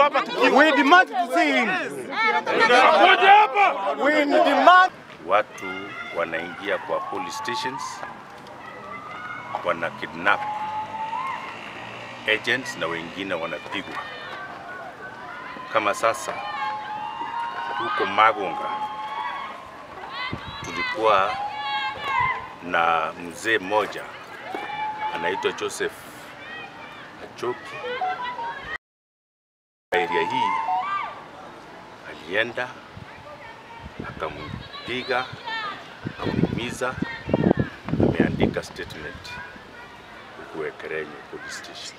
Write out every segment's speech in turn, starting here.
hapa tukiwa. We demand to see him. Ngoja hapa. We demand. Watu wanaingia kwa police stations, wana kidnap agents na wengine wanapigwa. Kama sasa huko Magonga tulikuwa na mzee mmoja anaitwa Joseph Achoki. Area hii alienda akampiga, akamuumiza, ameandika statement huko Ekerenyo police station.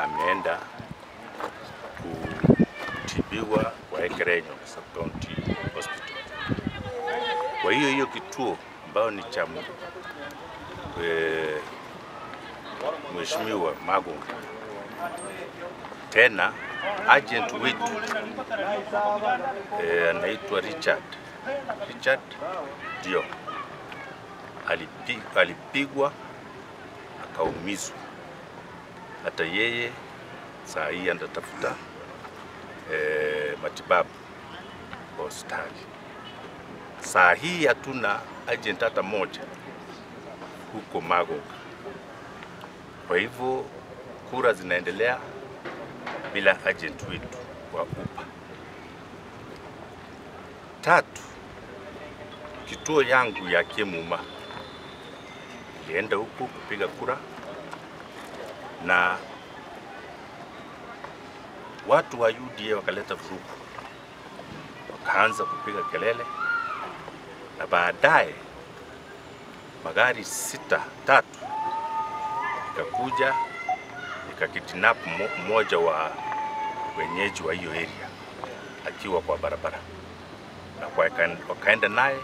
Ameenda kutibiwa kwa Ekerenyo Sub-County Hospital. Kwa hiyo kituo ambao ni cha Mheshimiwa Magonga, tena agent wetu anaitwa Richard ndio alipigwa akaumizwa. Hata yeye saa hii anatafuta matibabu hospitali. Saa hii hatuna agent hata moja huko Magonga. Kwa hivyo kura zinaendelea bila agent wetu wa UPA. Tatu, kituo yangu ya Kemuma ilienda huko kupiga kura na watu wa UDA wakaleta vurugu, wakaanza kupiga kelele, na baadaye magari tatu ikakuja ikakidnap mmoja wa wenyeji wa hiyo area akiwa kwa barabara, na wakaenda naye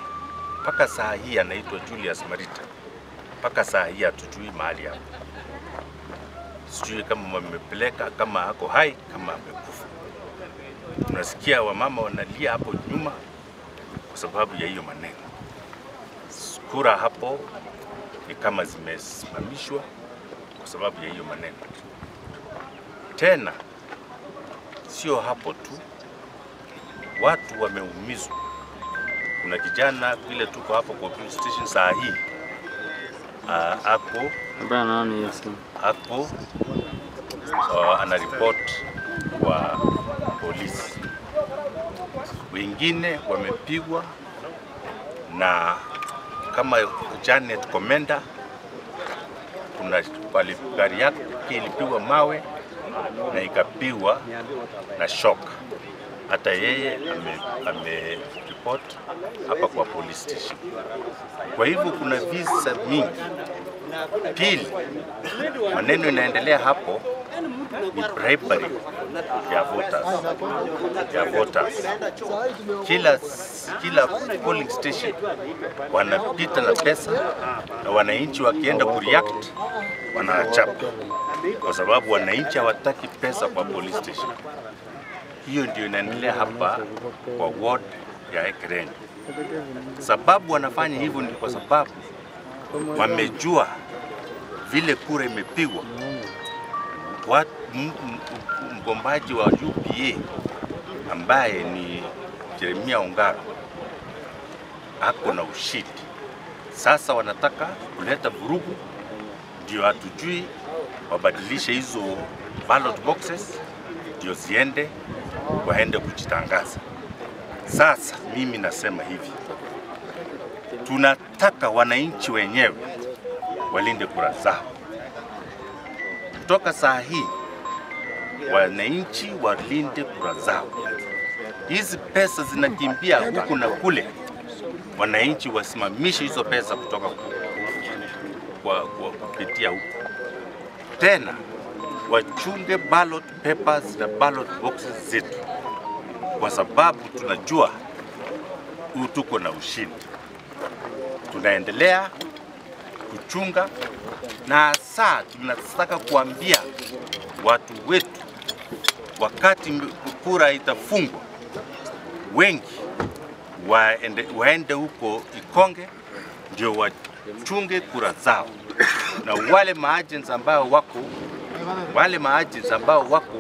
mpaka saa hii. Anaitwa Julius Marita. Mpaka saa hii hatujui mahali hapo. Sijui kama wamepeleka, kama ako hai, kama amekufa. Tunasikia wamama wanalia hapo nyuma kwa sababu ya hiyo maneno. Kura hapo ni kama zimesimamishwa kwa sababu ya hiyo maneno. Tena sio hapo tu, watu wameumizwa. Kuna kijana vile tuko hapo kwa police station saa hii ako anaripoti kwa polisi. Wengine wamepigwa, na kama Janet Komenda, kuna gari yake ilipigwa mawe na ikapigwa na shock. Hata yeye ameripot hapa kwa police station. Kwa hivyo kuna visa mingi. Pili, maneno inaendelea hapo ni bribery ya voters. Kila polling station wanapita na pesa, na wananchi wakienda kureact wanachapa, kwa sababu wananchi hawataki pesa kwa police station. Hiyo ndio inaendelea hapa kwa ward ya Ekerenyo. Sababu wanafanya hivyo ni kwa sababu wamejua vile kura imepigwa. Mgombaji wa UPA ambaye ni Jeremia Ongaro ako na ushindi. Sasa wanataka kuleta vurugu, ndio hatujui wabadilishe hizo ballot boxes ndio waende kujitangaza. Sasa mimi nasema hivi, tunataka wananchi wenyewe walinde kura zao. Kutoka saa hii wananchi walinde kura zao. Hizi pesa zinakimbia huku na kule, wananchi wasimamishe hizo pesa kutoka kupitia huku. Tena wachunge ballot papers na ballot boxes zetu, kwa sababu tunajua tuko na ushindi. Tunaendelea kuchunga, na saa tunataka kuambia watu wetu, wakati kura itafungwa, wengi waende huko Ikonge ndio wachunge kura zao, na wale maagents ambao wako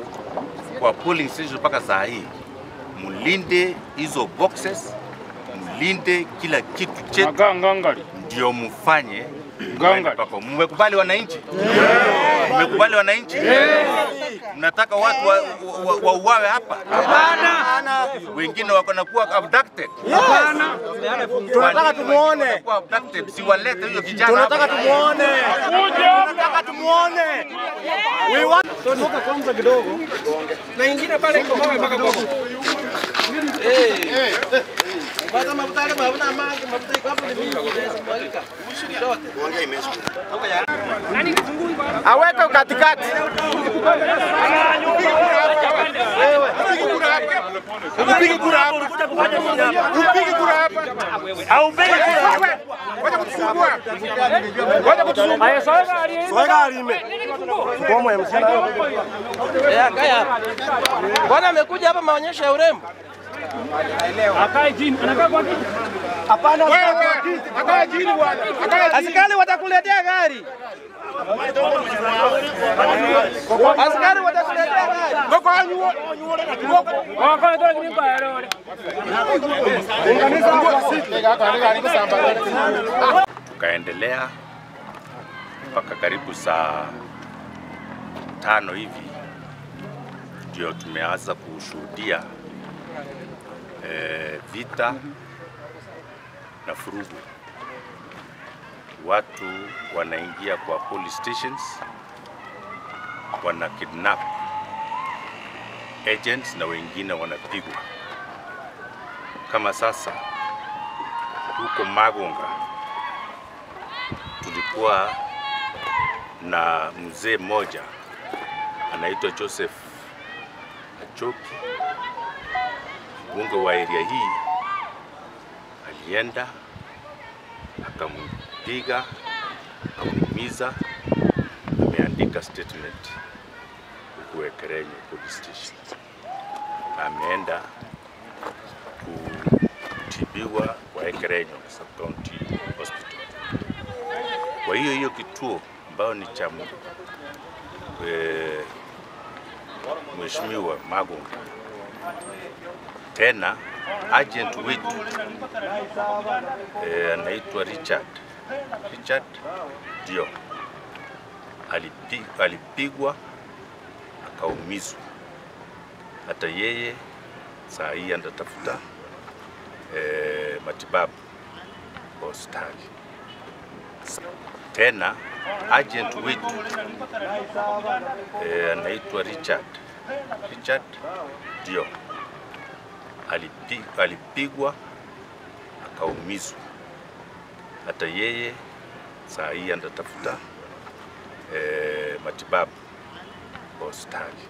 kwa polling station mpaka saa hii, mlinde hizo boxes, mlinde kila kitu chetu, ndio mfanye mpaka. Mmekubali wananchi? Mmekubali wananchi? Mnataka watu wauawe hapa? Hapana. Wengine wako na kuwa abducted. Hapana. Tunataka tumuone. Si walete hiyo kijana. Tunataka tumuone. Tunataka tumuone. We want toka kwanza kidogo. Na ingine pale iko mpaka kwako. Bata mabutale mabuna mangi mabuta iko hapo ni mingi mwalika. Kuongea imesha. Nani kizunguni kwa? Aweka katikati. Wewe. Upige kura hapo. Upige kura hapa. Au upige kura hapa. Ngoja kutusumbua. Ngoja kutusumbua. Aya soga ali. Soga alime. Komo ya msana. Kaya. Bwana amekuja hapa maonyesho ya urembo. Akae chini, anakaa kwa kiti. Hapana, akae chini bwana. Askari watakuletea gari. Askari watakuletea gari. Ngoko anyuo. Ngoko ndio kinimba yale. Tukaendelea mpaka karibu saa 5 hivi ndio tumeanza kushuhudia vita na furugu. Watu wanaingia kwa police stations, wana kidnap agents na wengine wanapigwa. Kama sasa huko Magonga tulikuwa na mzee mmoja anaitwa Joseph Achoki, mbunge wa area hii. Alienda akampiga, akamuumiza, ameandika statement huko Ekerenyo police station. Ameenda kutibiwa kwa Ekerenyo Sub-County Hospital. Kwa hiyo kituo ambao ni cha Mheshimiwa Magonga, tena agent wetu anaitwa Richard ndio alipigwa akaumizwa. Hata yeye saa hii anatafuta matibabu hospitali. Tena agent wetu anaitwa Richard ndio alipigwa akaumizwa. Hata yeye saa hii anatafuta matibabu hospitali.